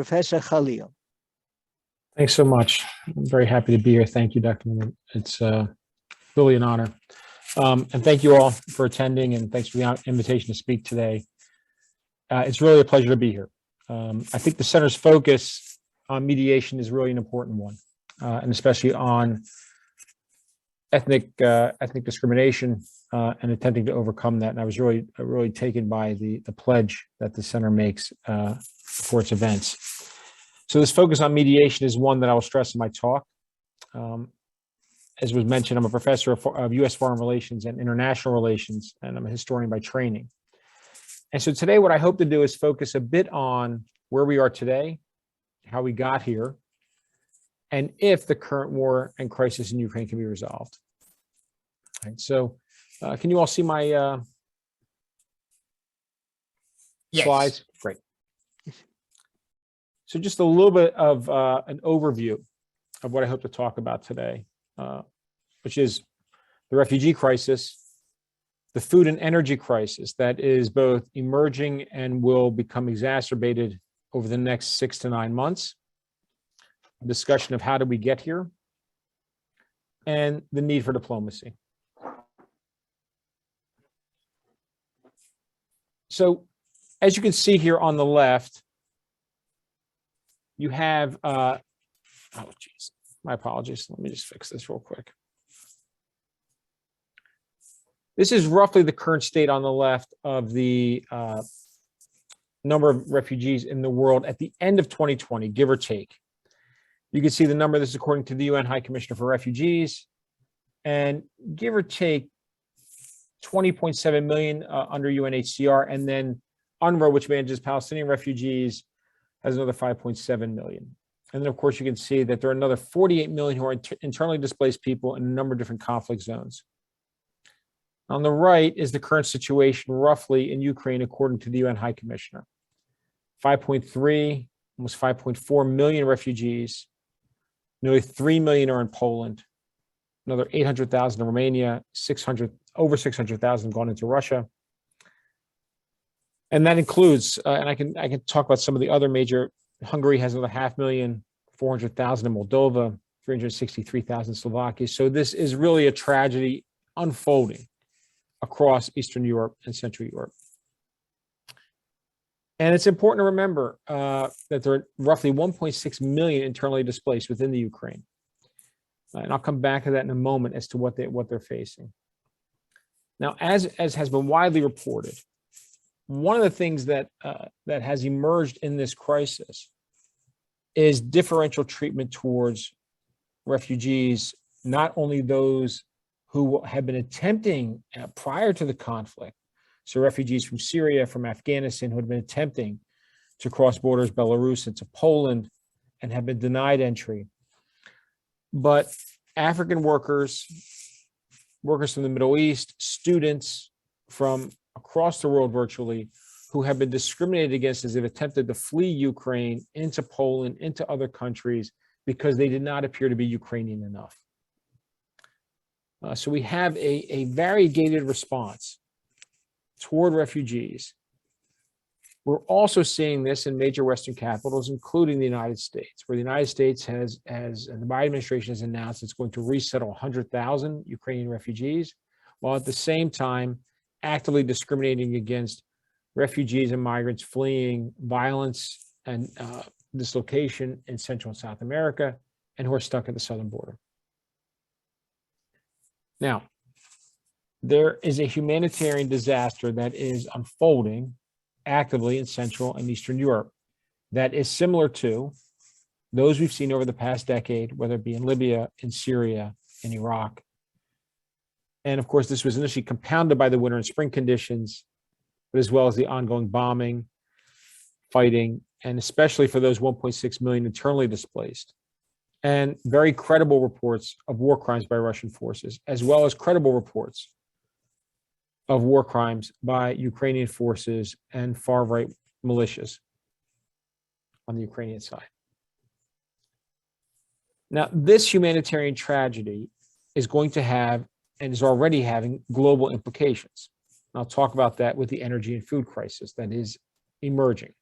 Professor Khalil. Thanks so much. I'm very happy to be here. Thank you, Dr. Miller. It's really an honor. And thank you all for attending, and thanks for the invitation to speak today. It's really a pleasure to be here. I think the center's focus on mediation is really an important one, and especially on ethnic discrimination and attempting to overcome that. And I was really taken by the pledge that the center makes for its events. So this focus on mediation is one that I will stress in my talk. As was mentioned, I'm a professor of U.S. Foreign Relations and International Relations, and I'm a historian by training. And so today what I hope to do is focus a bit on where we are today, how we got here, and if the current war and crisis in Ukraine can be resolved. All right, so can you all see my Yes. slides? Great. So just a little bit of an overview of what I hope to talk about today, which is the refugee crisis, the food and energy crisis that is both emerging and will become exacerbated over the next 6 to 9 months, a discussion of how did we get here, and the need for diplomacy. So as you can see here on the left, you have, oh geez, my apologies. Let me just fix this real quick. This is roughly the current state on the left of the number of refugees in the world at the end of 2020, give or take. You can see the number, this is according to the UN High Commissioner for Refugees, and give or take 20.7 million under UNHCR, and then UNRWA, which manages Palestinian refugees, has another 5.7 million. And then, of course, you can see that there are another 48 million who are internally displaced people in a number of different conflict zones. On the right is the current situation roughly in Ukraine, according to the UN High Commissioner. 5.3, almost 5.4 million refugees. Nearly 3 million are in Poland. Another 800,000 in Romania, over 600,000 gone into Russia. And that includes, and I can talk about some of the other major. Hungary has another 500,000, 400,000 in Moldova, 363,000 in Slovakia. So this is really a tragedy unfolding across Eastern Europe and Central Europe. And it's important to remember that there are roughly 1.6 million internally displaced within the Ukraine. And I'll come back to that in a moment as to what they're facing. Now, as has been widely reported, one of the things that has emerged in this crisis is differential treatment towards refugees, not only those who have been attempting prior to the conflict, so refugees from Syria, from Afghanistan, who had been attempting to cross borders, Belarus into Poland, and have been denied entry, but African workers, workers from the Middle East, students from across the world virtually, who have been discriminated against as they've attempted to flee Ukraine into Poland, into other countries, because they did not appear to be Ukrainian enough. So we have a variegated response toward refugees. We're also seeing this in major Western capitals, including the United States, where the United States and the Biden administration has announced it's going to resettle 100,000 Ukrainian refugees, while at the same time actively discriminating against refugees and migrants fleeing violence and dislocation in Central and South America, and who are stuck at the southern border. Now, there is a humanitarian disaster that is unfolding actively in Central and Eastern Europe that is similar to those we've seen over the past decade, whether it be in Libya, in Syria, in Iraq. And of course, this was initially compounded by the winter and spring conditions, but as well as the ongoing bombing, fighting, and especially for those 1.6 million internally displaced. And very credible reports of war crimes by Russian forces, as well as credible reports of war crimes by Ukrainian forces and far-right militias on the Ukrainian side. Now, this humanitarian tragedy is going to have, and is already having, global implications. And I'll talk about that with the energy and food crisis that is emerging.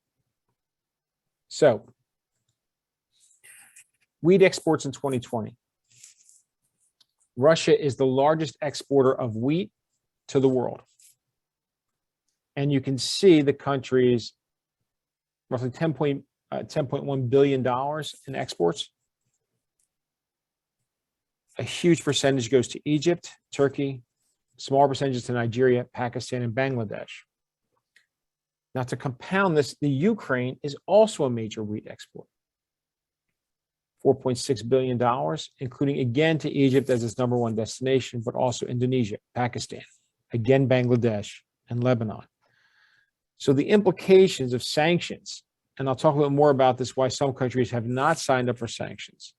So, Wheat exports in 2020. Russia is the largest exporter of wheat to the world. And you can see the country's roughly $10.1 billion in exports. A huge percentage goes to Egypt, Turkey, smaller percentages to Nigeria, Pakistan, and Bangladesh. Now, to compound this, the Ukraine is also a major wheat exporter. $4.6 billion, including again to Egypt as its #1 destination, but also Indonesia, Pakistan, again Bangladesh, and Lebanon. So the implications of sanctions, and I'll talk a little more about this, why some countries have not signed up for sanctions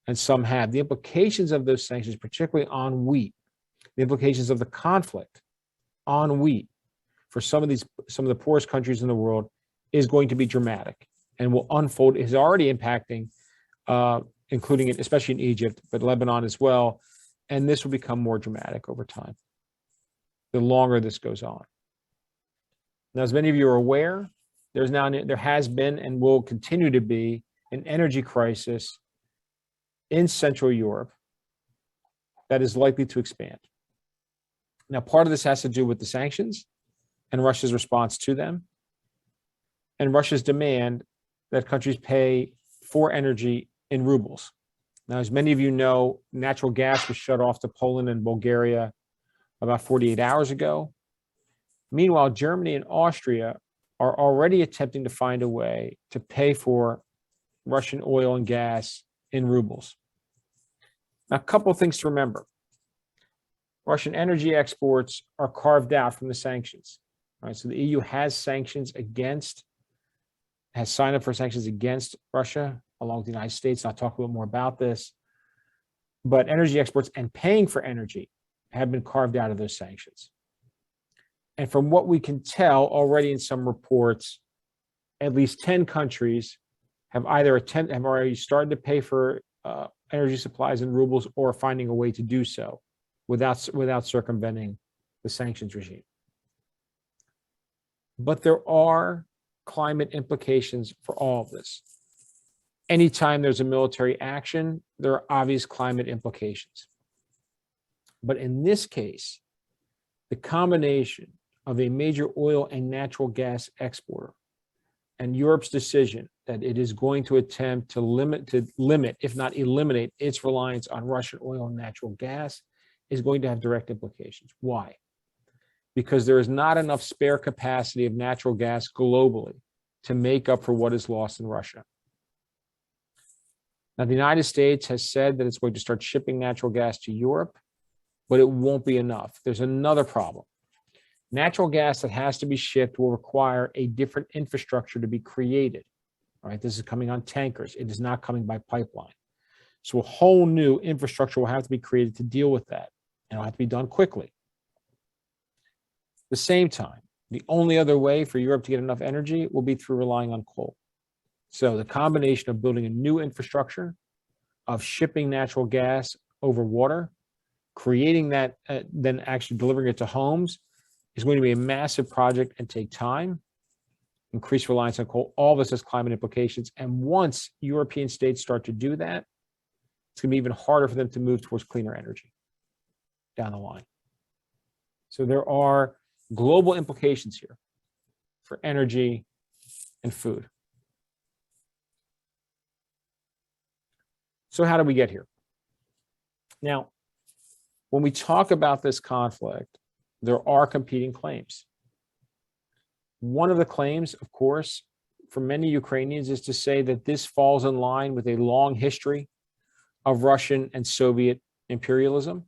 and some have. The implications of those sanctions, particularly on wheat, the implications of the conflict on wheat for some of the poorest countries in the world is going to be dramatic and will unfold, is already impacting, including it, especially in Egypt, but Lebanon as well. And this will become more dramatic over time, the longer this goes on. Now, as many of you are aware, there has been and will continue to be an energy crisis in Central Europe that is likely to expand. Now, part of this has to do with the sanctions and Russia's response to them, and Russia's demand that countries pay for energy in rubles. Now, as many of you know, natural gas was shut off to Poland and Bulgaria about 48 hours ago. Meanwhile, Germany and Austria are already attempting to find a way to pay for Russian oil and gas in rubles. Now, a couple of things to remember. Russian energy exports are carved out from the sanctions. Right? So the EU has signed up for sanctions against Russia, along with the United States. I'll talk a little more about this. But energy exports and paying for energy have been carved out of those sanctions. And from what we can tell already in some reports, at least 10 countries have already started to pay for energy supplies in rubles or finding a way to do so without circumventing the sanctions regime. But there are climate implications for all of this. Anytime there's a military action, there are obvious climate implications. But in this case, the combination of a major oil and natural gas exporter and Europe's decision that it is going to attempt to limit, if not eliminate, its reliance on Russian oil and natural gas is going to have direct implications. Why? Because there is not enough spare capacity of natural gas globally to make up for what is lost in Russia. Now, the United States has said that it's going to start shipping natural gas to Europe, but it won't be enough. There's another problem. Natural gas that has to be shipped will require a different infrastructure to be created. All right, this is coming on tankers. It is not coming by pipeline. So a whole new infrastructure will have to be created to deal with that, and it'll have to be done quickly. At the same time, the only other way for Europe to get enough energy will be through relying on coal. So the combination of building a new infrastructure, of shipping natural gas over water, creating that, then actually delivering it to homes, is going to be a massive project and take time, increase reliance on coal. All this has climate implications. And once European states start to do that, it's going to be even harder for them to move towards cleaner energy down the line. So there are global implications here for energy and food. So how do we get here? Now, when we talk about this conflict, there are competing claims. One of the claims, of course, for many Ukrainians is to say that this falls in line with a long history of Russian and Soviet imperialism.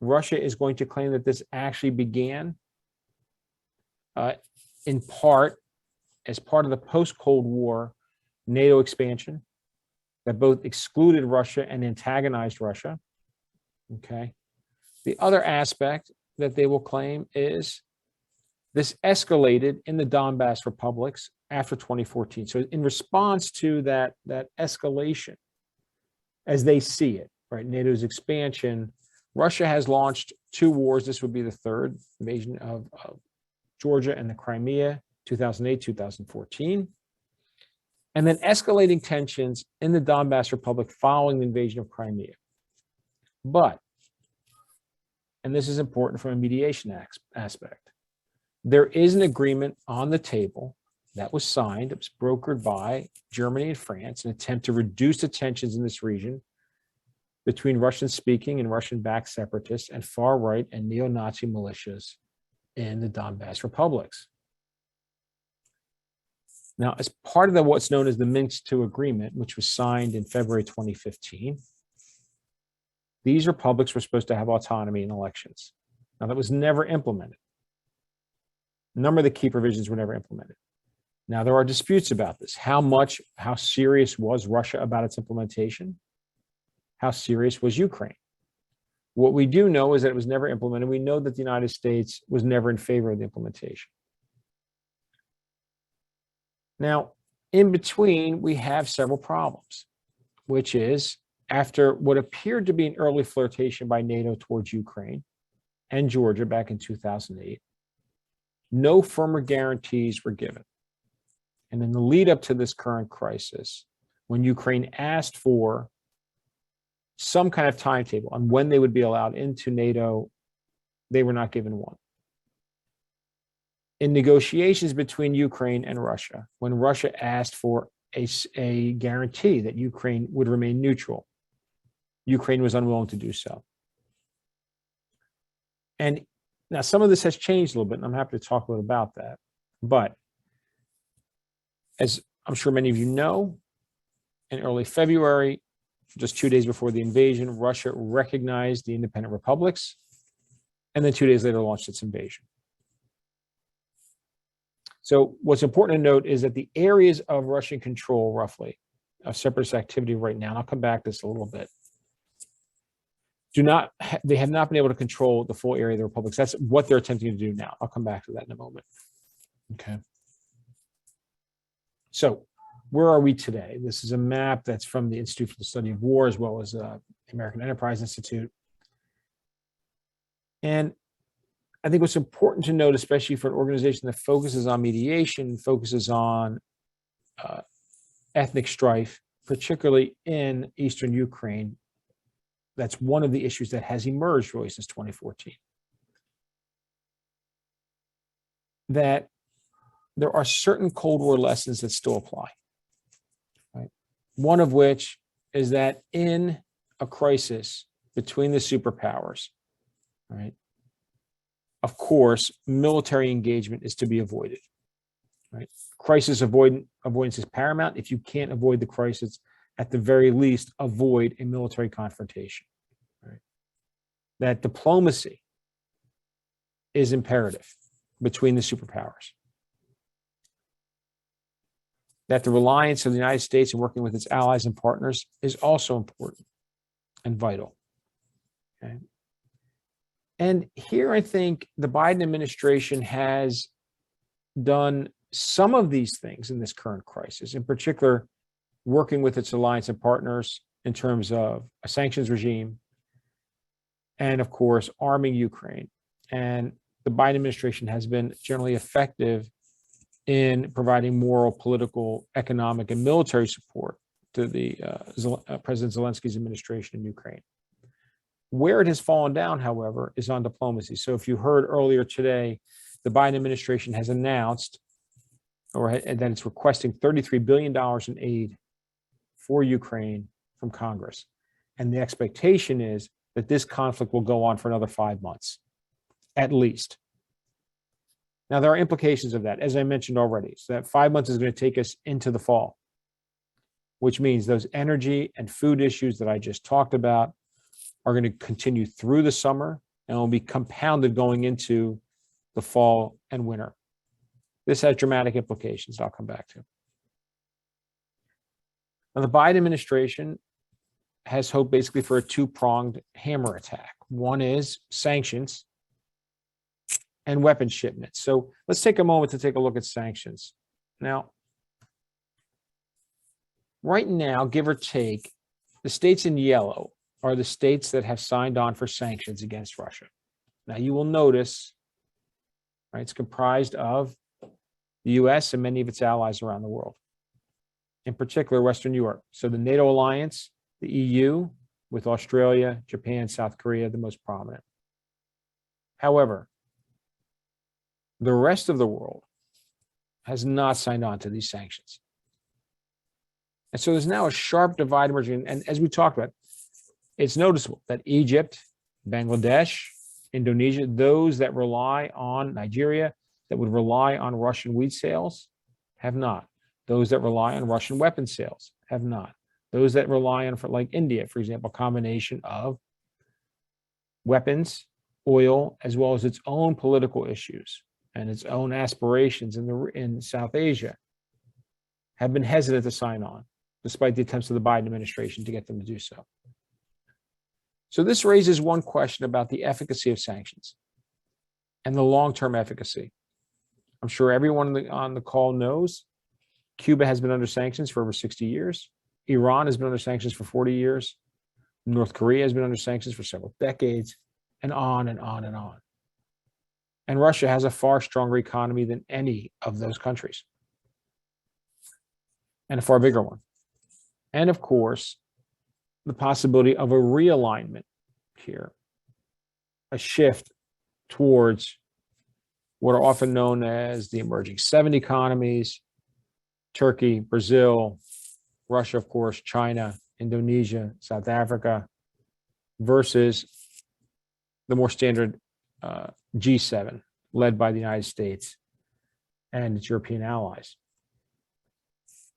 Russia is going to claim that this actually began in part as part of the post-Cold War NATO expansion that both excluded Russia and antagonized Russia. Okay. The other aspect that they will claim is this escalated in the Donbass republics after 2014. So in response to that escalation, as they see it, right, NATO's expansion, Russia has launched 2 wars. This would be the third invasion of Georgia and the Crimea, 2008, 2014. and then escalating tensions in the Donbass Republic following the invasion of Crimea. But, and this is important from a mediation aspect, there is an agreement on the table that was signed, it was brokered by Germany and France, an attempt to reduce the tensions in this region between Russian-speaking and Russian-backed separatists and far-right and neo-Nazi militias in the Donbass republics. Now, as part of what's known as the Minsk II agreement, which was signed in February 2015, these republics were supposed to have autonomy in elections. Now, that was never implemented. A number of the key provisions were never implemented. Now, there are disputes about this. How serious was Russia about its implementation? How serious was Ukraine? What we do know is that it was never implemented. We know that the United States was never in favor of the implementation. Now, in between, we have several problems, which is after what appeared to be an early flirtation by NATO towards Ukraine and Georgia back in 2008, no firmer guarantees were given. And in the lead up to this current crisis, when Ukraine asked for some kind of timetable on when they would be allowed into NATO, they were not given one. In negotiations between Ukraine and Russia, when Russia asked for a guarantee that Ukraine would remain neutral, Ukraine was unwilling to do so. And now some of this has changed a little bit, and I'm happy to talk a little about that. But as I'm sure many of you know, in early February, just 2 days before the invasion, Russia recognized the independent republics, and then 2 days later launched its invasion. So what's important to note is that the areas of Russian control, roughly, of separatist activity right now, and I'll come back to this a little bit, they have not been able to control the full area of the republics. That's what they're attempting to do now. I'll come back to that in a moment. Okay. So where are we today? This is a map that's from the Institute for the Study of War, as well as the American Enterprise Institute. And I think what's important to note, especially for an organization that focuses on mediation, focuses on ethnic strife, particularly in Eastern Ukraine, that's one of the issues that has emerged really since 2014. That there are certain Cold War lessons that still apply. Right? One of which is that in a crisis between the superpowers, right, of course, military engagement is to be avoided. Right? Crisis avoidance is paramount. If you can't avoid the crisis, at the very least, avoid a military confrontation. Right? That diplomacy is imperative between the superpowers. That the reliance of the United States in working with its allies and partners is also important and vital. Okay? And here I think the Biden administration has done some of these things in this current crisis, in particular, working with its alliance and partners in terms of a sanctions regime and, of course, arming Ukraine. And the Biden administration has been generally effective in providing moral, political, economic, and military support to the President Zelensky's administration in Ukraine. Where it has fallen down, however, is on diplomacy. So if you heard earlier today, the Biden administration has announced that it's requesting $33 billion in aid for Ukraine from Congress. And the expectation is that this conflict will go on for another 5 months, at least. Now, there are implications of that, as I mentioned already. So that 5 months is going to take us into the fall, which means those energy and food issues that I just talked about are going to continue through the summer and will be compounded going into the fall and winter. This has dramatic implications I'll come back to. Now, the Biden administration has hoped basically for a two-pronged hammer attack. One is sanctions and weapons shipments. So let's take a moment to take a look at sanctions. Now, right now, give or take, the states in yellow are the states that have signed on for sanctions against Russia. Now, you will notice, right, it's comprised of the US and many of its allies around the world. in particular Western Europe. So the NATO alliance, the EU, with Australia, Japan, South Korea, the most prominent. However, the rest of the world has not signed on to these sanctions. And so there's now a sharp divide emerging. And as we talked about, it's noticeable that Egypt, Bangladesh, Indonesia, those that rely on Nigeria, that would rely on Russian wheat sales, have not. Those that rely on Russian weapon sales have not. Those that rely on, like India, for example, a combination of weapons, oil, as well as its own political issues and its own aspirations in South Asia, have been hesitant to sign on, despite the attempts of the Biden administration to get them to do so. So this raises one question about the efficacy of sanctions and the long-term efficacy. I'm sure everyone on the call knows Cuba has been under sanctions for over 60 years. Iran has been under sanctions for 40 years. North Korea has been under sanctions for several decades, and on and on and on. And Russia has a far stronger economy than any of those countries, and a far bigger one. And of course, the possibility of a realignment here, a shift towards what are often known as the emerging 7 economies: Turkey, Brazil, Russia, of course, China, Indonesia, South Africa, versus the more standard G7, led by the United States and its European allies.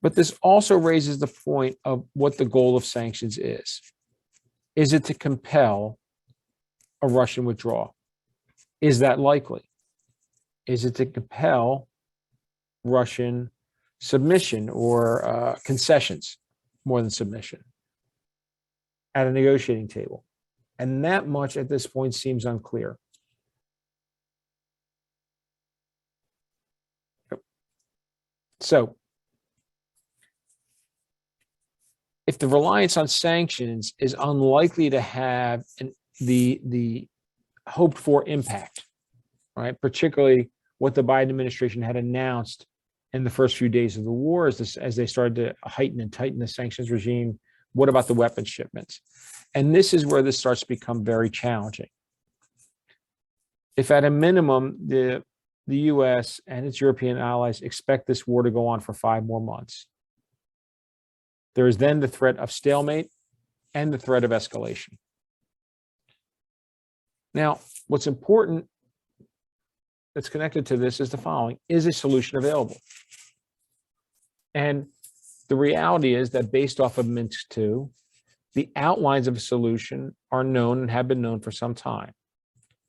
But this also raises the point of what the goal of sanctions is. Is it to compel a Russian withdrawal? Is that likely? Is it to compel Russian submission or concessions, more than submission, at a negotiating table? And that much at this point seems unclear. So, if the reliance on sanctions is unlikely to have the hoped for impact, right? Particularly what the Biden administration had announced in the first few days of the war as they started to heighten and tighten the sanctions regime. What about the weapons shipments? And this is where this starts to become very challenging. If at a minimum, the US and its European allies expect this war to go on for 5 more months, there is then the threat of stalemate and the threat of escalation. Now, what's important that's connected to this is the following: is a solution available? And the reality is that based off of Minsk II, the outlines of a solution are known and have been known for some time.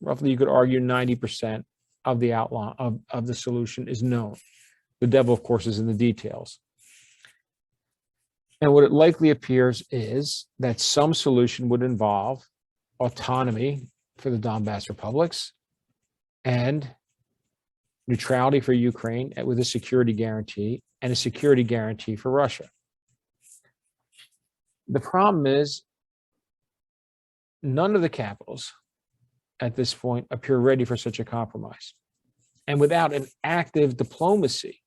Roughly, you could argue 90% of the outline of the solution is known. The devil, of course, is in the details. And what it likely appears is that some solution would involve autonomy for the Donbass republics and neutrality for Ukraine with a security guarantee, and a security guarantee for Russia. The problem is none of the capitals at this point appear ready for such a compromise. And without an active diplomacy,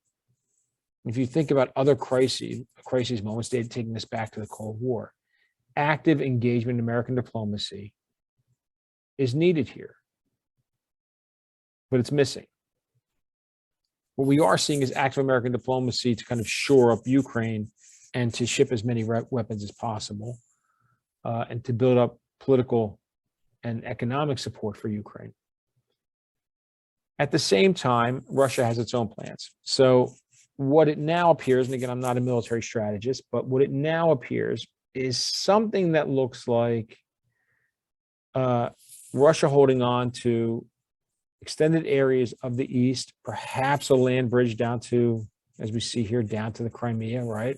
if you think about other crises moments, taking this back to the Cold War, active engagement in American diplomacy is needed here, but it's missing. What we are seeing is active American diplomacy to kind of shore up Ukraine and to ship as many weapons as possible, and to build up political and economic support for Ukraine. At the same time, Russia has its own plans. So what it now appears, and again, I'm not a military strategist, but what it now appears is something that looks like Russia holding on to extended areas of the east, perhaps a land bridge down to, as we see here, down to the Crimea, right?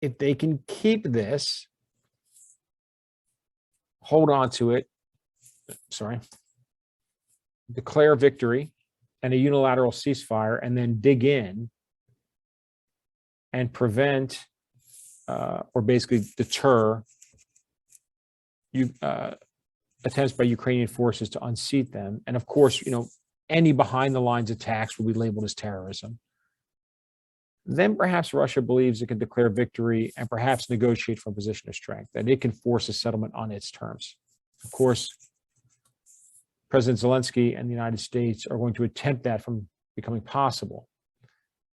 If they can keep this, hold on to it, declare victory and a unilateral ceasefire, and then dig in and prevent or basically deter attempts by Ukrainian forces to unseat them. And of course, any behind the lines attacks will be labeled as terrorism. then perhaps Russia believes it can declare victory and perhaps negotiate from a position of strength, that it can force a settlement on its terms. Of course, President Zelensky and the United States are going to attempt that from becoming possible.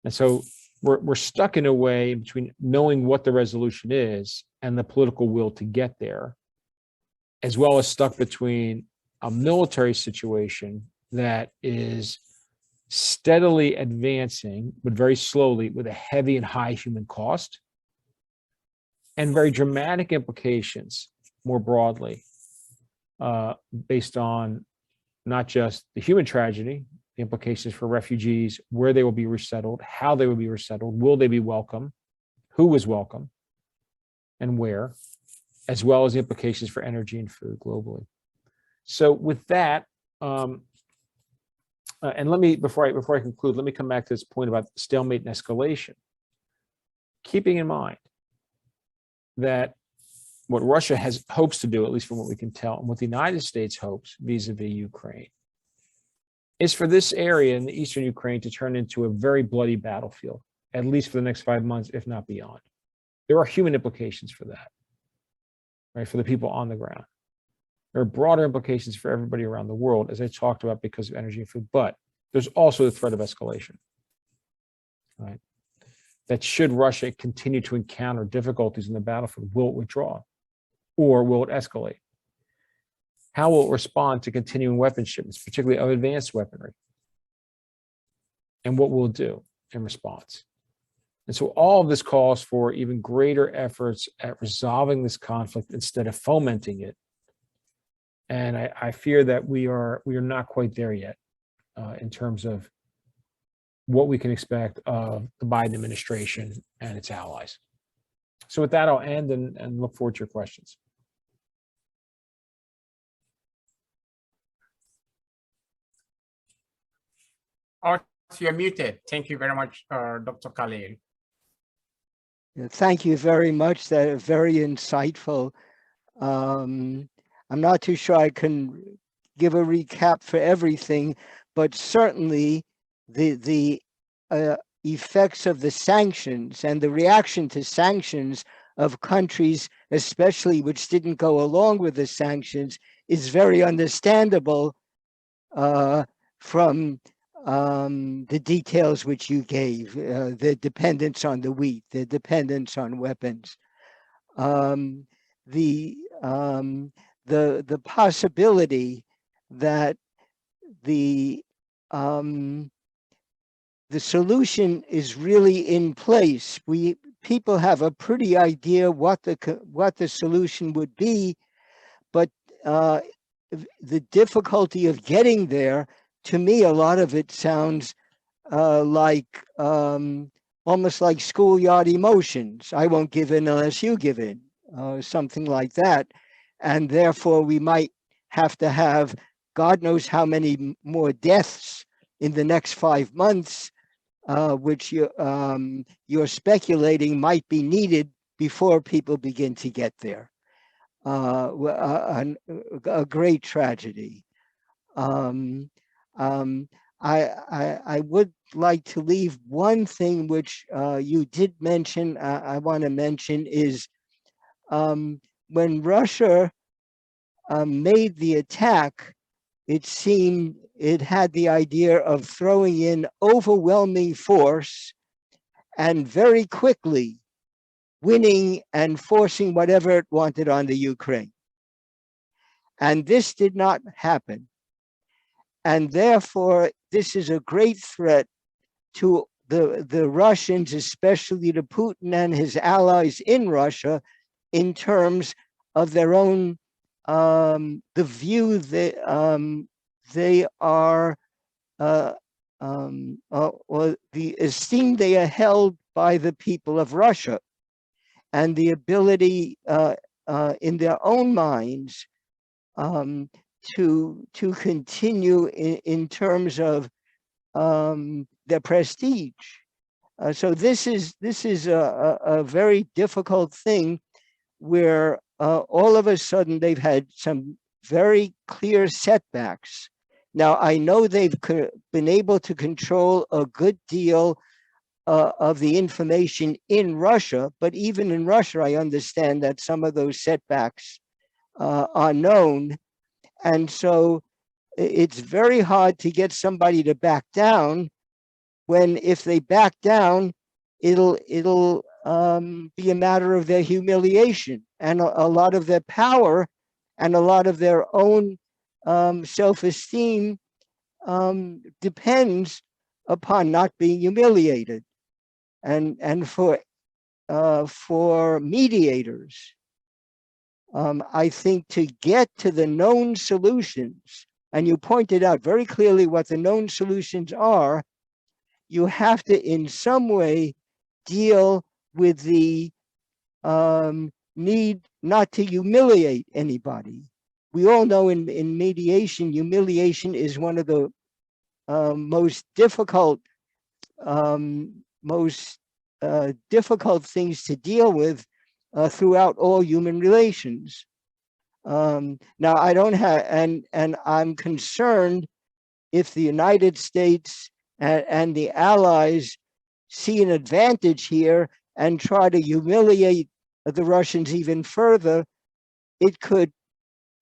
And so we're stuck in a way between knowing what the resolution is and the political will to get there, as well as stuck between a military situation that is steadily advancing, but very slowly, with a heavy and high human cost, and very dramatic implications more broadly, based on not just the human tragedy, the implications for refugees, where they will be resettled, how they will be resettled, will they be welcome, who is welcome, and where, as well as the implications for energy and food globally. So with that, and let me, before I conclude, let me come back to this point about stalemate and escalation. Keeping in mind that what Russia hopes to do, at least from what we can tell, and what the United States hopes vis-a-vis Ukraine, is for this area in the eastern Ukraine to turn into a very bloody battlefield, at least for the next 5 months, if not beyond. There are human implications for that, right, for the people on the ground. There are broader implications for everybody around the world, as I talked about, because of energy and food, but there's also the threat of escalation, right? That should Russia continue to encounter difficulties in the battlefield, will it withdraw or will it escalate? How will it respond to continuing weapon shipments, particularly of advanced weaponry? And what will it do in response? And so all of this calls for even greater efforts at resolving this conflict instead of fomenting it. And I fear that we are not quite there yet in terms of what we can expect of the Biden administration and its allies. So with that, I'll end and look forward to your questions. Oh, you're muted. Thank you very much, Dr. Khalil. Thank you very much. That is very insightful. I'm not too sure I can give a recap for everything, but certainly the effects of the sanctions and the reaction to sanctions of countries, especially which didn't go along with the sanctions, is very understandable from the details which you gave, the dependence on the wheat, the dependence on weapons, the possibility that the solution is really in place. People have a pretty idea what the solution would be, but the difficulty of getting there, to me, a lot of it sounds like almost like schoolyard emotions. I won't give in unless you give in, something like that. And therefore, we might have to have God knows how many more deaths in the next 5 months, which you're speculating might be needed before people begin to get there. A great tragedy. I would like to leave one thing which you did mention, I want to mention is when Russia made the attack, it seemed it had the idea of throwing in overwhelming force and very quickly winning and forcing whatever it wanted on the Ukraine. And this did not happen. And therefore, this is a great threat to the Russians, especially to Putin and his allies in Russia, in terms of their own, the view that they are, or the esteem they are held by the people of Russia, and the ability in their own minds to continue in terms of their prestige. So this is a very difficult thing, where all of a sudden they've had some very clear setbacks. Now, I know they've been able to control a good deal of the information in Russia, but even in Russia, I understand that some of those setbacks are known. And so it's very hard to get somebody to back down when if they back down, it'll be a matter of their humiliation and a lot of their power and a lot of their own self-esteem depends upon not being humiliated. And for mediators, I think to get to the known solutions, and you pointed out very clearly what the known solutions are, you have to in some way deal with the need not to humiliate anybody. We all know in mediation, humiliation is one of the most difficult things to deal with throughout all human relations. Now, I don't have, and I'm concerned if the United States and the allies see an advantage here and try to humiliate the Russians even further, it could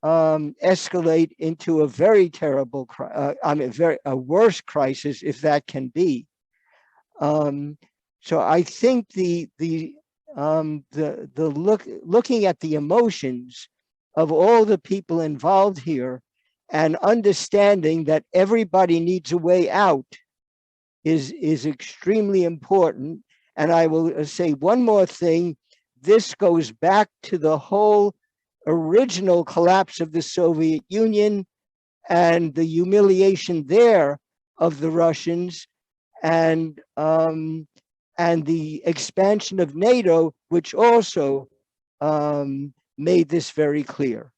escalate into a very terrible, a worse crisis, if that can be. So I think looking at the emotions of all the people involved here and understanding that everybody needs a way out is extremely important. And I will say one more thing. This goes back to the whole original collapse of the Soviet Union and the humiliation there of the Russians, and the expansion of NATO, which also made this very clear.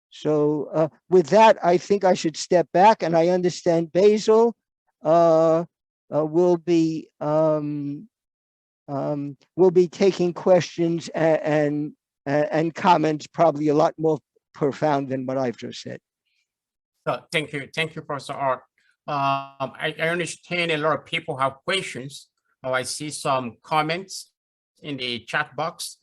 So with that, I think I should step back, and I understand Basil will be taking questions and comments, probably a lot more profound than what I've just said. Thank you, Professor Art. I understand a lot of people have questions. I see some comments in the chat box.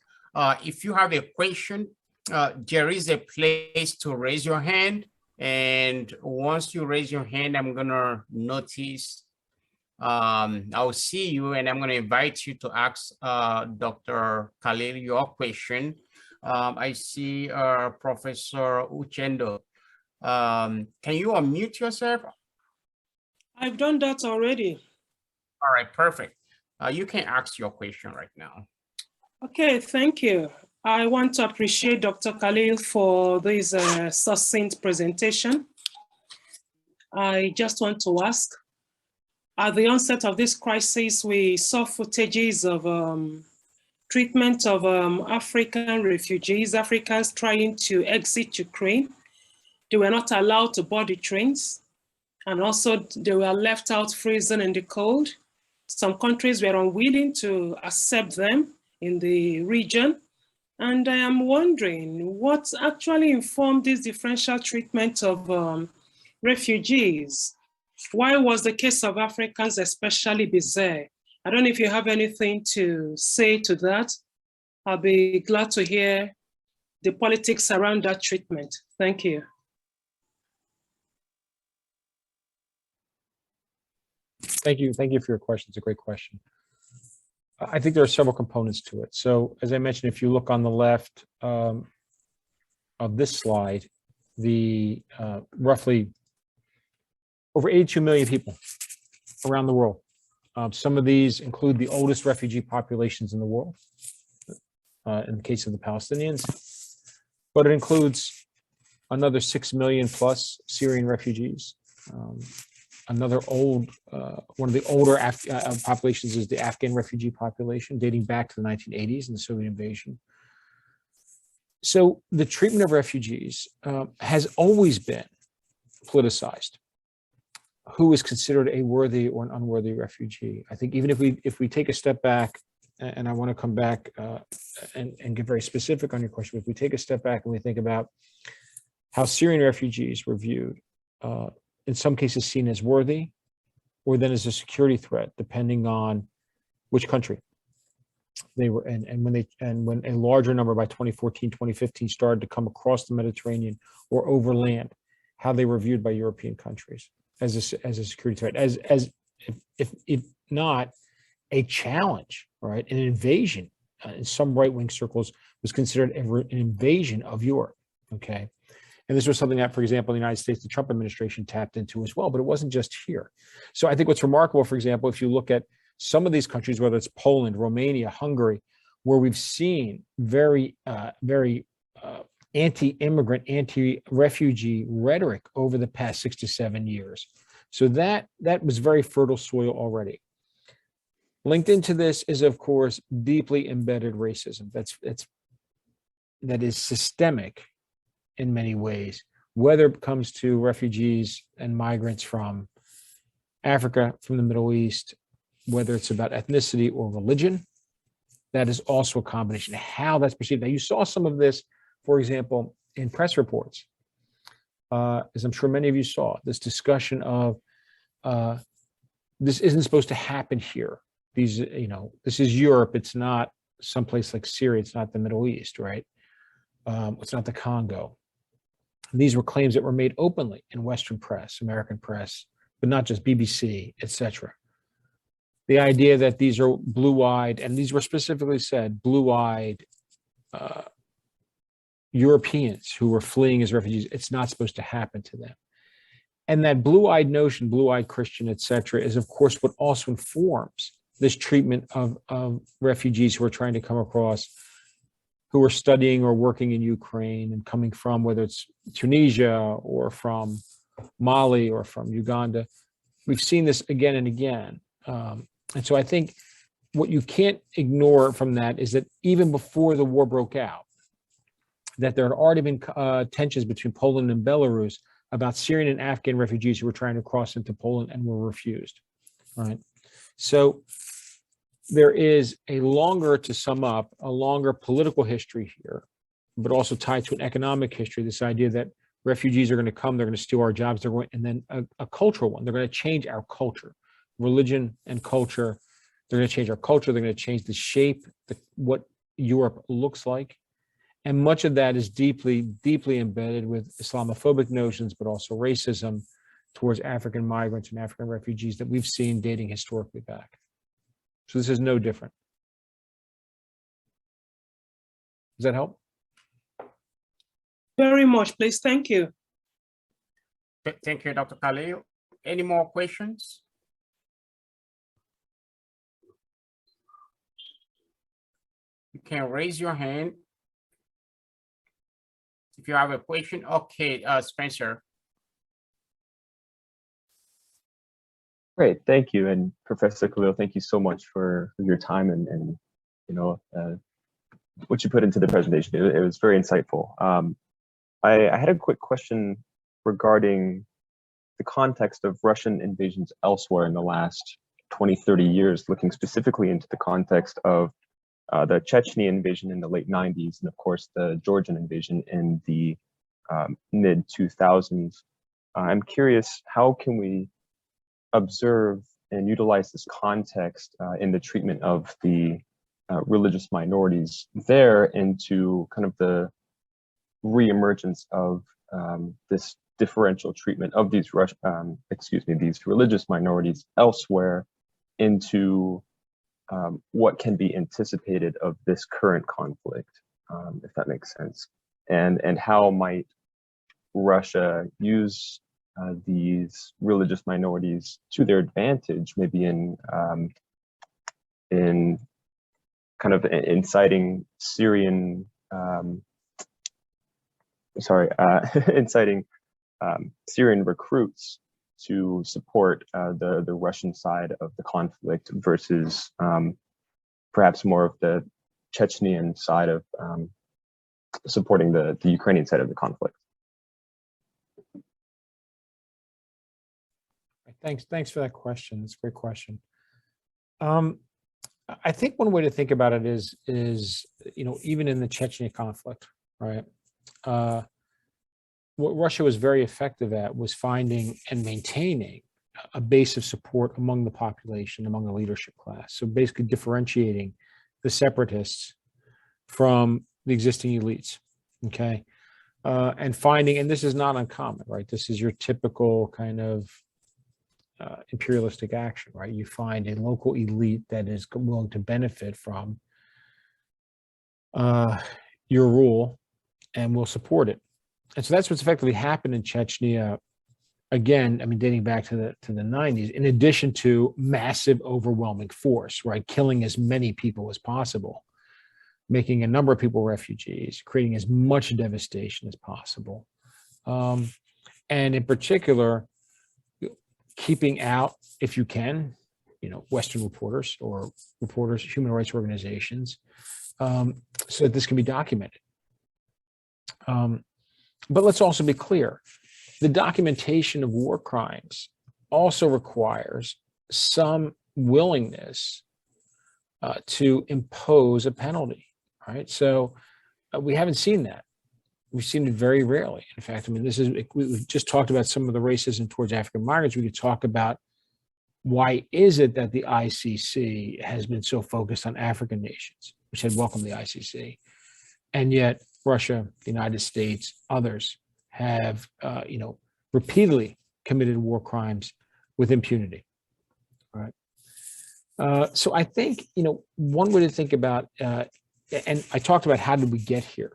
If you have a question, there is a place to raise your hand. And once you raise your hand, I'm gonna notice, I'll see you, and I'm gonna invite you to ask Dr. Khalil your question. I see Professor Uchendo. Can you unmute yourself? I've done that already. All right, perfect. You can ask your question right now. Okay, thank you. I want to appreciate Dr. Khalil for this succinct presentation. I just want to ask, at the onset of this crisis, we saw footages of treatment of African refugees, Africans trying to exit Ukraine. They were not allowed to board the trains, and also they were left out freezing in the cold. Some countries were unwilling to accept them in the region. And I am wondering what actually informed this differential treatment of refugees? Why was the case of Africans especially bizarre? I don't know if you have anything to say to that. I'll be glad to hear the politics around that treatment. Thank you. Thank you for your question. It's a great question. I think there are several components to it. So as I mentioned, if you look on the left of this slide, the roughly over 82 million people around the world. Some of these include the oldest refugee populations in the world, in the case of the Palestinians, but it includes another 6 million plus Syrian refugees. Another one of the older populations is the Afghan refugee population, dating back to the 1980s and the Soviet invasion. So the treatment of refugees has always been politicized. Who is considered a worthy or an unworthy refugee? I think even if we take a step back, and I want to come back and get very specific on your question, if we take a step back and we think about how Syrian refugees were viewed, in some cases seen as worthy, or then as a security threat, depending on which country they were in, and when a larger number by 2014, 2015 started to come across the Mediterranean or overland, how they were viewed by European countries as a security threat, as if not a challenge, right? An invasion in some right-wing circles was considered an invasion of Europe. Okay. And this was something that, for example, in the United States, the Trump administration tapped into as well, but it wasn't just here. So I think what's remarkable, for example, if you look at some of these countries, whether it's Poland, Romania, Hungary, where we've seen very anti-immigrant, anti-refugee rhetoric over the past 6 to 7 years. So that was very fertile soil already. Linked into this is, of course, deeply embedded racism. That is systemic in many ways, whether it comes to refugees and migrants from Africa, from the Middle East, whether it's about ethnicity or religion. That is also a combination of how that's perceived. Now, you saw some of this, for example, in press reports, as I'm sure many of you saw, this discussion of this isn't supposed to happen here. These, this is Europe. It's not someplace like Syria. It's not the Middle East, right? It's not the Congo. These were claims that were made openly in Western press, American press, but not just BBC, etc. The idea that these are blue-eyed, and these were specifically said, blue-eyed Europeans who were fleeing as refugees, it's not supposed to happen to them. And that blue-eyed notion, blue-eyed Christian, etc., is of course what also informs this treatment of refugees who are trying to come across, who are studying or working in Ukraine and coming from, whether it's Tunisia or from Mali or from Uganda. We've seen this again and again. And so I think what you can't ignore from that is that even before the war broke out, that there had already been tensions between Poland and Belarus about Syrian and Afghan refugees who were trying to cross into Poland and were refused, right? So there is to sum up, a longer political history here, but also tied to an economic history, this idea that refugees are going to come, they're going to steal our jobs, and then a cultural one. They're going to change our culture, religion and culture. They're going to change our culture. They're going to change the shape, what Europe looks like. And much of that is deeply, deeply embedded with Islamophobic notions, but also racism towards African migrants and African refugees that we've seen dating historically back. So this is no different. Does that help? Very much, please. Thank you. Thank you, Dr. Khalil. Any more questions? You can raise your hand if you have a question. Okay, Spencer. Great, thank you. And Professor Khalil, thank you so much for your time and what you put into the presentation. It was very insightful. I had a quick question regarding the context of Russian invasions elsewhere in the last 20, 30 years, looking specifically into the context of the Chechnya invasion in the late 90s, and of course the Georgian invasion in the mid 2000s. I'm curious, how can we observe and utilize this context in the treatment of the religious minorities there into kind of the reemergence of this differential treatment of these these religious minorities elsewhere into what can be anticipated of this current conflict, if that makes sense, and how might Russia use these religious minorities to their advantage, maybe in kind of inciting Syrian, inciting Syrian recruits to support the Russian side of the conflict versus perhaps more of the Chechnyan side of supporting the Ukrainian side of the conflict. Thanks for that question. It's a great question. I think one way to think about it is even in the Chechnya conflict, right? What Russia was very effective at was finding and maintaining a base of support among the population, among the leadership class. So basically differentiating the separatists from the existing elites, okay? And finding, and this is not uncommon, right? This is your typical kind of imperialistic action, right? You find a local elite that is willing to benefit from your rule and will support it. And so that's what's effectively happened in Chechnya. Again, I mean, dating back to the 90s, in addition to massive, overwhelming force, right? Killing as many people as possible, making a number of people refugees, creating as much devastation as possible. And in particular, keeping out, if you can, Western reporters or reporters, human rights organizations, so that this can be documented. But let's also be clear. The documentation of war crimes also requires some willingness to impose a penalty, right? So we haven't seen that. We've seen it very rarely. In fact, I mean, we just talked about some of the racism towards African migrants. We could talk about why is it that the ICC has been so focused on African nations, which had welcomed the ICC, and yet Russia, the United States, others have, repeatedly committed war crimes with impunity, right? So I think, one way to think about, and I talked about how did we get here?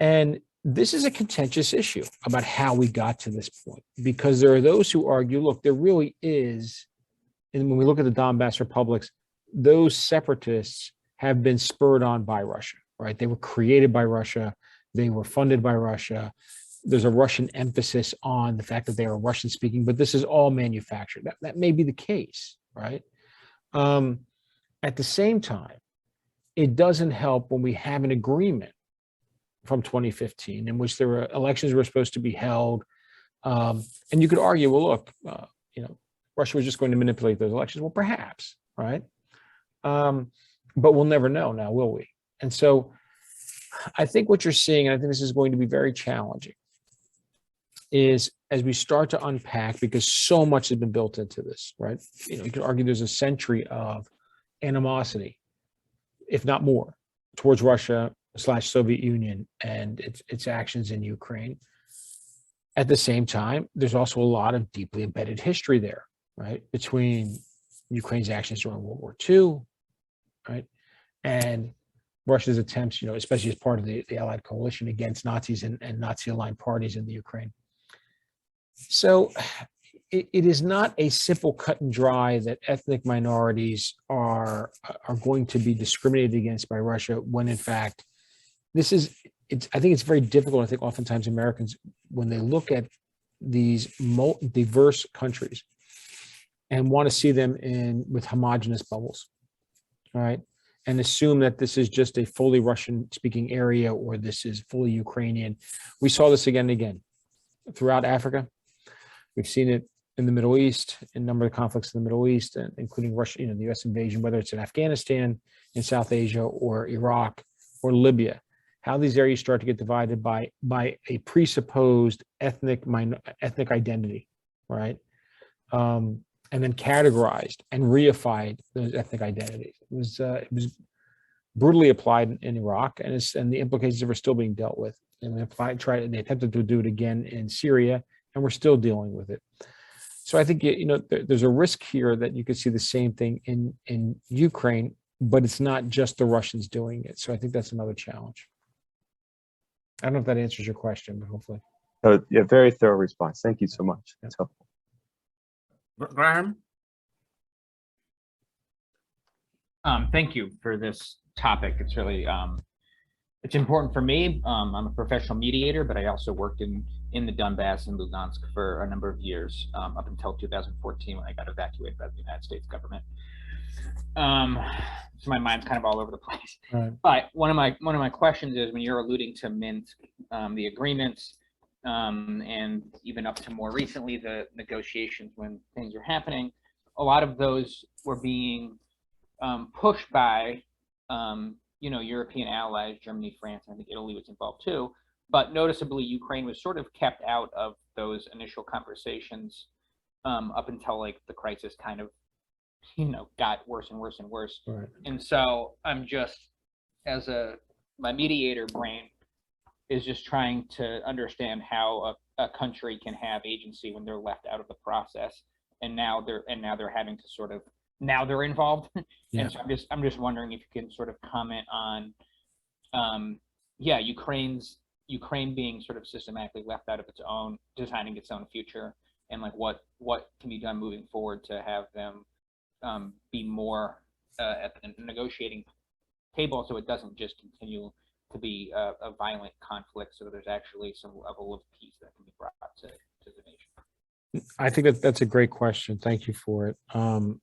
And this is a contentious issue about how we got to this point, because there are those who argue, look, there really is, and when we look at the Donbass republics, those separatists have been spurred on by Russia, right? They were created by Russia. They were funded by Russia. There's a Russian emphasis on the fact that they are Russian speaking, but this is all manufactured. That may be the case, right? At the same time, it doesn't help when we have an agreement from 2015 in which there were elections were supposed to be held. And you could argue, well, look, Russia was just going to manipulate those elections. Well, perhaps, right? But we'll never know now, will we? And so I think what you're seeing, and I think this is going to be very challenging, is as we start to unpack, because so much has been built into this, right? You could argue there's a century of animosity, if not more, towards Russia / Soviet Union and its actions in Ukraine. At the same time, there's also a lot of deeply embedded history there, right? Between Ukraine's actions during World War II, right? And Russia's attempts, especially as part of the Allied coalition against Nazis and Nazi-aligned parties in the Ukraine. So it is not a simple cut and dry that ethnic minorities are going to be discriminated against by Russia, when in fact, I think it's very difficult. I think oftentimes Americans, when they look at these diverse countries and want to see them with homogenous bubbles, right? And assume that this is just a fully Russian speaking area or this is fully Ukrainian. We saw this again and again throughout Africa. We've seen it in the Middle East, in a number of conflicts in the Middle East, and including Russia, the US invasion, whether it's in Afghanistan, in South Asia, or Iraq, or Libya. How these areas start to get divided by a presupposed ethnic identity, right? And then categorized and reified those ethnic identities. It was brutally applied in Iraq, and the implications are still being dealt with. And they attempted to do it again in Syria, and we're still dealing with it. So I think there's a risk here that you could see the same thing in Ukraine, but it's not just the Russians doing it. So I think that's another challenge. I don't know if that answers your question, but hopefully. Yeah, very thorough response. Thank you so much. That's helpful. Graham? Thank you for this topic. It's really it's important for me. I'm a professional mediator, but I also worked in the Donbass and Lugansk for a number of years, up until 2014 when I got evacuated by the United States government. So my mind's kind of all over the place. Right. But one of my questions is, when you're alluding to Minsk, the agreements, and even up to more recently the negotiations when things are happening, a lot of those were being pushed by European allies, Germany, France, and I think Italy was involved too. But noticeably, Ukraine was sort of kept out of those initial conversations up until like the crisis kind of, got worse and worse and worse. Right. And so I'm just, my mediator brain is just trying to understand how a country can have agency when they're left out of the process, and now they're having to sort of, now they're involved. Yeah. And so I'm just wondering if you can sort of comment on, Ukraine being sort of systematically left out of its own, designing its own future, and like what can be done moving forward to have them be more at the negotiating table, so it doesn't just continue to be a violent conflict, so there's actually some level of peace that can be brought to the nation. I think that's a great question. Thank you for it. And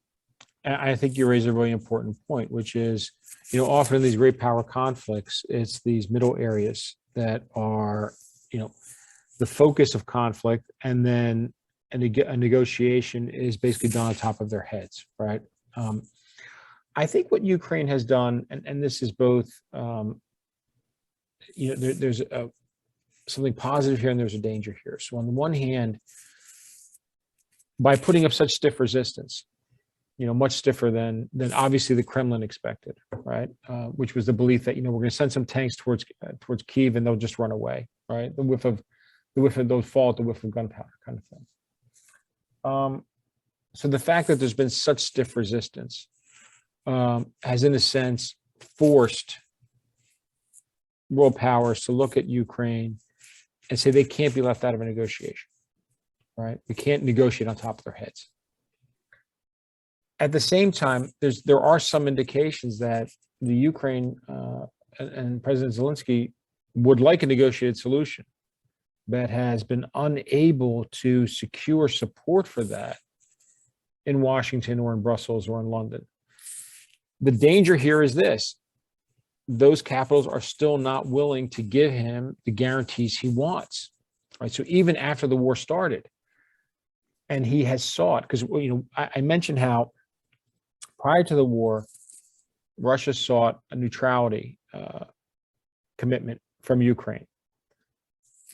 I think you raise a really important point, which is, often in these great power conflicts, it's these middle areas that are, the focus of conflict, and then a negotiation is basically done on top of their heads, right? I think what Ukraine has done, and this is both, there's something positive here and there's a danger here. So on the one hand, by putting up such stiff resistance, much stiffer than obviously the Kremlin expected, right? Which was the belief that, we're going to send some tanks towards Kyiv and they'll just run away, right? The whiff of those fall at the whiff of gunpowder kind of thing. So the fact that there's been such stiff resistance has, in a sense, forced world powers to look at Ukraine and say they can't be left out of a negotiation, right? They can't negotiate on top of their heads. At the same time, there are some indications that the Ukraine and President Zelensky would like a negotiated solution, but has been unable to secure support for that in Washington or in Brussels or in London. The danger here is this: those capitals are still not willing to give him the guarantees he wants, right? So even after the war started, and he has sought, because I mentioned how prior to the war, Russia sought a neutrality commitment from Ukraine.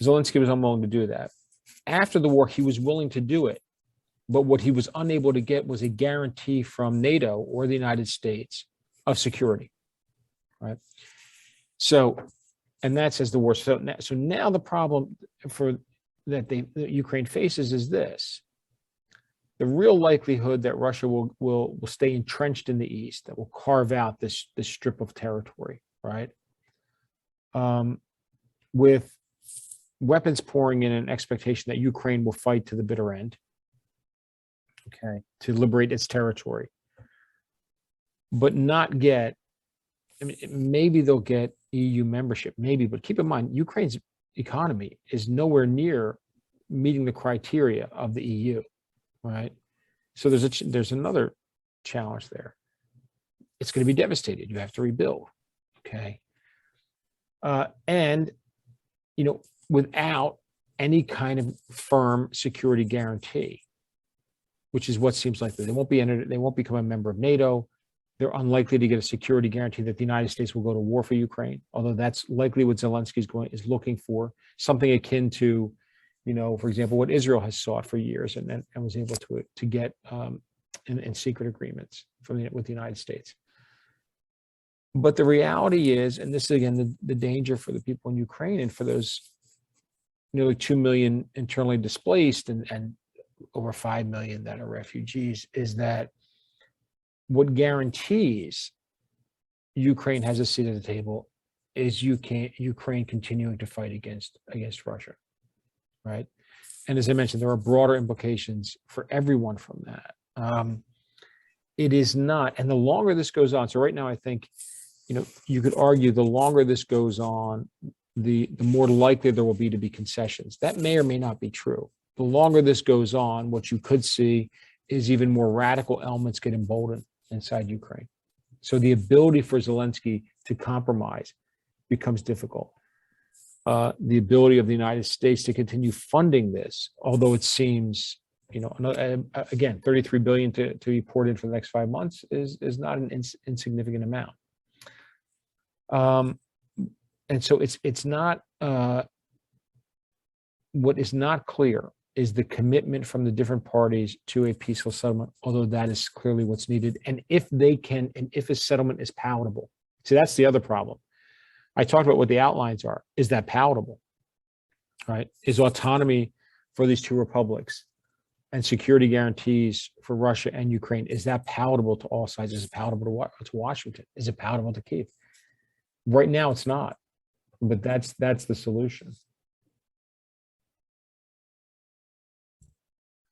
Zelensky was unwilling to do that. After the war, he was willing to do it, but what he was unable to get was a guarantee from NATO or the United States of security. Right. So, and that's as the war. So now the problem that Ukraine faces is this: the real likelihood that Russia will stay entrenched in the east, that will carve out this strip of territory, right? With weapons pouring in, an expectation that Ukraine will fight to the bitter end, okay, to liberate its territory, but not get. I mean, maybe they'll get EU membership, maybe, but keep in mind, Ukraine's economy is nowhere near meeting the criteria of the EU, right? So there's another challenge there. It's going to be devastated. You have to rebuild, okay? And, without any kind of firm security guarantee, which is what seems likely. They won't become a member of NATO. They're unlikely to get a security guarantee that the United States will go to war for Ukraine, although that's likely what Zelensky is looking for, something akin to, for example, what Israel has sought for years and was able to get in secret agreements with the United States. But the reality is, and this is again the danger for the people in Ukraine and for those nearly 2 million internally displaced and over 5 million that are refugees, is that what guarantees Ukraine has a seat at the table is Ukraine continuing to fight against Russia, right? And as I mentioned, there are broader implications for everyone from that. It is not, and the longer this goes on, so right now I think, you could argue the longer this goes on, the more likely there will be to be concessions. That may or may not be true. The longer this goes on, what you could see is even more radical elements get emboldened inside Ukraine. So the ability for Zelensky to compromise becomes difficult. The ability of the United States to continue funding this, although it seems, again, $33 billion to be poured in for the next 5 months is not an insignificant amount. And so it's not, what is not clear is the commitment from the different parties to a peaceful settlement, although that is clearly what's needed. And if they can, and if a settlement is palatable. See, that's the other problem. I talked about what the outlines are. Is that palatable? Right? Is autonomy for these two republics and security guarantees for Russia and Ukraine, is that palatable to all sides? Is it palatable to Washington? Is it palatable to Kyiv? Right now, it's not, but that's the solution.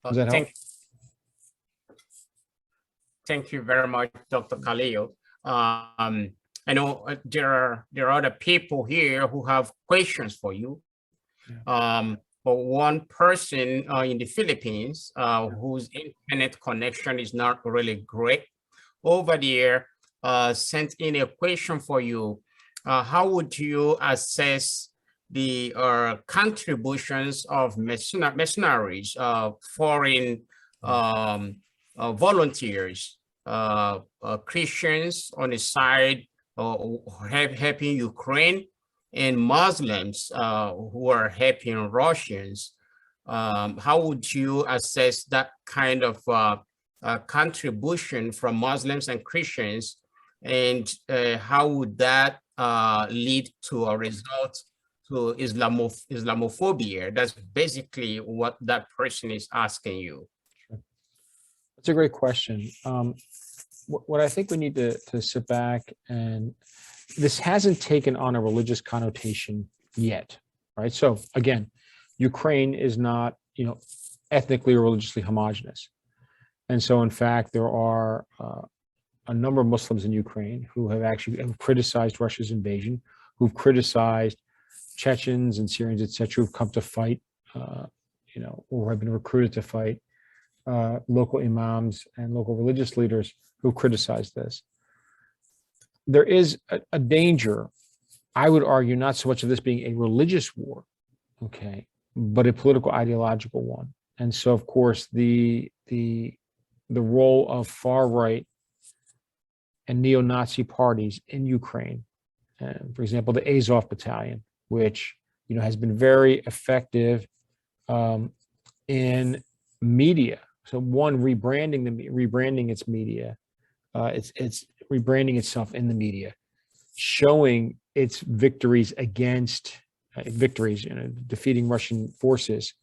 Does that help? Thank you very much, Dr. Khalil. I know there are other people here who have questions for you. Yeah. But one person in the Philippines whose internet connection is not really great over there sent in a question for you. How would you assess the contributions of mercenaries, foreign volunteers, Christians on the side helping Ukraine, and Muslims who are helping Russians? How would you assess that kind of contribution from Muslims and Christians, and how would that lead to a result to Islamophobia? That's basically what that person is asking you. That's a great question. What I think we need to sit back, and this hasn't taken on a religious connotation yet, right? So again, Ukraine is not, ethnically or religiously homogenous. And so in fact, there are a number of Muslims in Ukraine who have actually criticized Russia's invasion, who've criticized Chechens and Syrians, et cetera, who've come to fight, or have been recruited to fight, local imams and local religious leaders who criticize this. There is a danger, I would argue, not so much of this being a religious war, okay, but a political ideological one. And so, of course, the role of far right and neo-Nazi parties in Ukraine, for example, the Azov Battalion, which has been very effective in media. So one, rebranding its media, it's rebranding itself in the media, showing its victories against defeating Russian forces,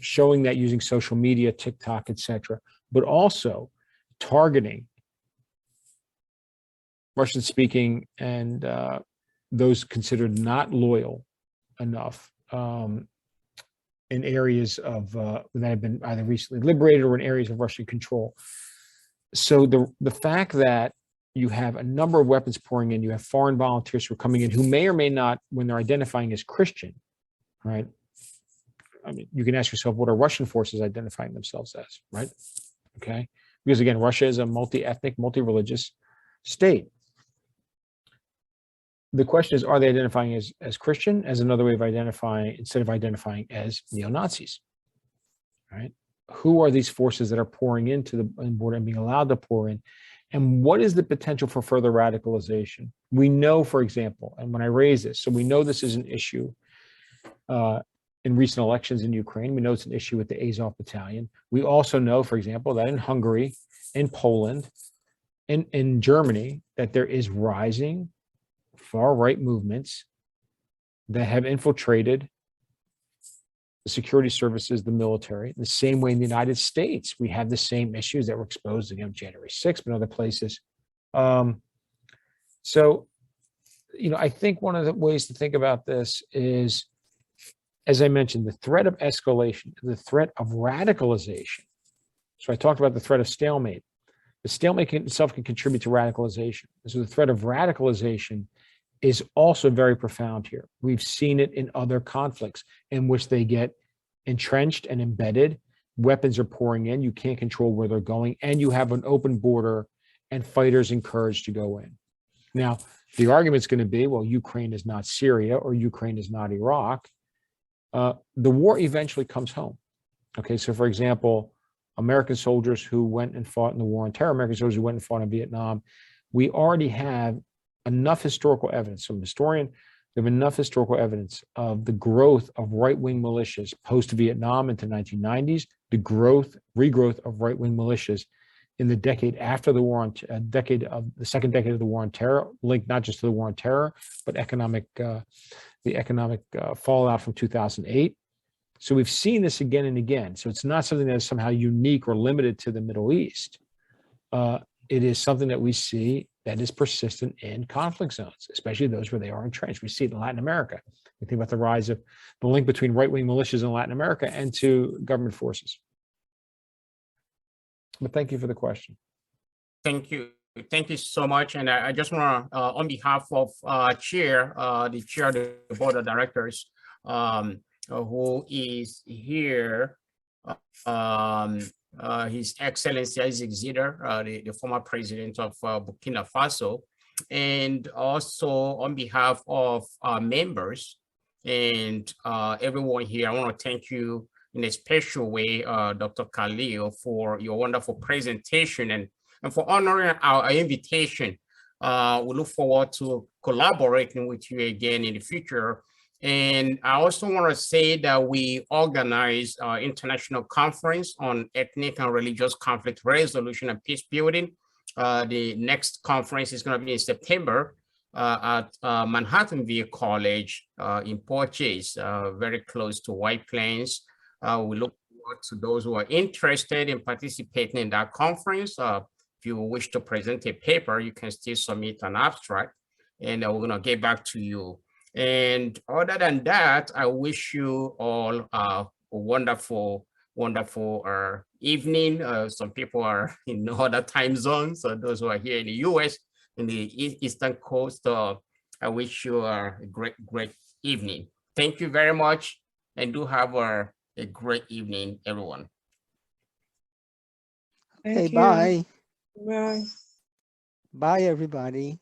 showing that using social media, TikTok, etc., but also targeting Russian-speaking and those considered not loyal enough in areas of that have been either recently liberated or in areas of Russian control. So the fact that you have a number of weapons pouring in, you have foreign volunteers who are coming in who may or may not, when they're identifying as Christian, right? I mean, you can ask yourself, what are Russian forces identifying themselves as, right? Okay, because again, Russia is a multi-ethnic, multi-religious state. The question is, are they identifying as Christian, as another way of identifying, instead of identifying as neo-Nazis, right? Who are these forces that are pouring into the border and being allowed to pour in? And what is the potential for further radicalization? We know, for example, and when I raise this, so we know this is an issue in recent elections in Ukraine. We know it's an issue with the Azov Battalion. We also know, for example, that in Hungary, in Poland, in Germany, that there is rising far-right movements that have infiltrated the security services, the military, the same way in the United States. We have the same issues that were exposed again January 6th, but other places. So, I think one of the ways to think about this is, as I mentioned, the threat of escalation, the threat of radicalization. So I talked about the threat of stalemate. The stalemate itself can contribute to radicalization. So the threat of radicalization is also very profound here. We've seen it in other conflicts in which they get entrenched and embedded. Weapons are pouring in. You can't control where they're going. And you have an open border and fighters encouraged to go in. Now, the argument's going to be, well, Ukraine is not Syria or Ukraine is not Iraq. The war eventually comes home. Okay, so for example, American soldiers who went and fought in the war on terror, American soldiers who went and fought in Vietnam, we already have enough historical evidence. So I'm a historian, We have enough historical evidence of the growth of right-wing militias post-Vietnam into 1990s, the regrowth of right-wing militias in the decade after the war on the second decade of the war on terror, linked not just to the war on terror, but the economic fallout from 2008. So we've seen this again and again. So it's not something that is somehow unique or limited to the Middle East. It is something that we see that is persistent in conflict zones, especially those where they are entrenched. We see it in Latin America. We think about the rise of the link between right-wing militias in Latin America and to government forces. But thank you for the question. Thank you. Thank you so much. And I just want to, on behalf of the chair of the board of directors, who is here, His Excellency Isaac Zida, the former president of Burkina Faso, and also on behalf of our members and everyone here, I want to thank you in a special way, Dr. Khalil, for your wonderful presentation and for honoring our invitation. We look forward to collaborating with you again in the future. And I also want to say that we organize our international conference on ethnic and religious conflict resolution and peace building. The next conference is going to be in September at Manhattanville College in Portuguese, very close to White Plains. We look forward to those who are interested in participating in that conference. If you wish to present a paper, you can still submit an abstract, and we're going to get back to you. And other than that, I wish you all a wonderful, wonderful evening. Some people are in other time zones, so those who are here in the US, in the Eastern Coast, I wish you a great, great evening. Thank you very much, and do have a great evening, everyone. Okay, Thank you. bye. Bye. Bye, everybody.